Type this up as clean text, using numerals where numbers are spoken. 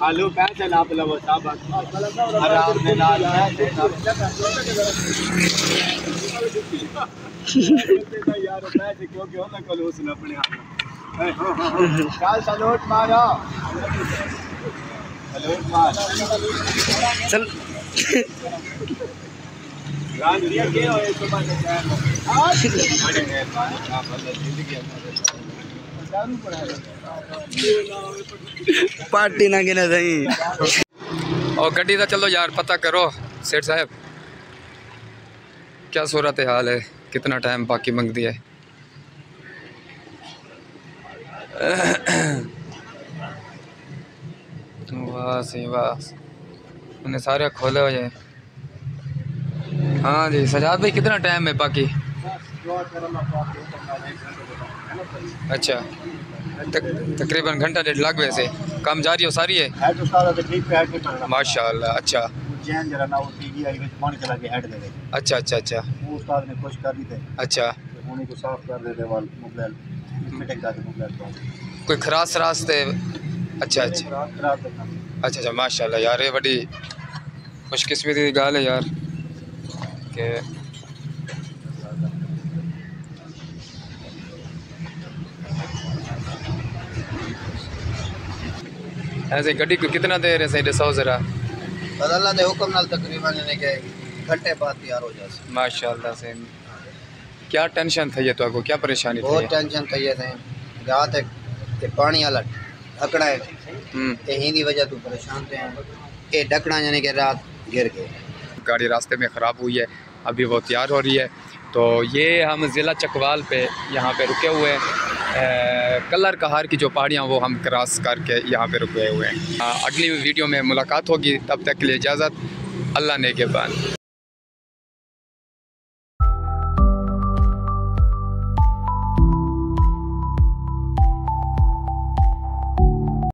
आलू पैसे लाभ लो साहब आराम से लाल यार पैसे क्यों क्यों ना कल उसने अपने आप चल सलोट मारो सलोट मार चल राज दिया के होए सुबह के टाइम आज बड़े मेहरबान आप अल्लाह जिंदगी पार्टी ना गिना सही और गड्डी का चलो यार पता करो सेठ साहब क्या सूरत हाल है, कितना टाइम बाकी मंगती है। वाह सही वाह, मैंने सारे खोले हुए हैं। हाँ जी सजाद भाई कितना टाइम है बाकी? अच्छा तकरीबन घंटा डेढ़ लाख। वैसे काम जारी हो सारी है माशाल्लाह। अच्छा अच्छा अच्छा अच्छा अच्छा कोई खरास रास्ते। अच्छा अच्छा अच्छा अच्छा माशाल्लाह यार, ये बड़ी खुशकिस्मती की गाल है यार के ऐसे गड्डी को कितना देर है सही दसो जरा? अल्लाह दे हुक्म नाल तकरीबन यानी कि घंटे बाद तैयार हो जाए। माशाल्लाह से क्या टेंशन थी तो आपको, क्या परेशानी थी? बहुत टेंशन थी थे रात के पानी वाला ढकना है ते हिंदी वजह तो परेशान थे। ये ढकना यानी कि रात गिर गए, गाड़ी रास्ते में ख़राब हुई है, अभी वो तैयार हो रही है। तो ये हम ज़िला चकवाल पे यहाँ पे रुके हुए हैं। कलर कहार की जो पहाड़ियाँ वो हम क्रॉस करके यहाँ पे रुके हुए हैं। अगली वीडियो में मुलाकात होगी, तब तक के लिए इजाज़त। अल्लाह ने के बाद।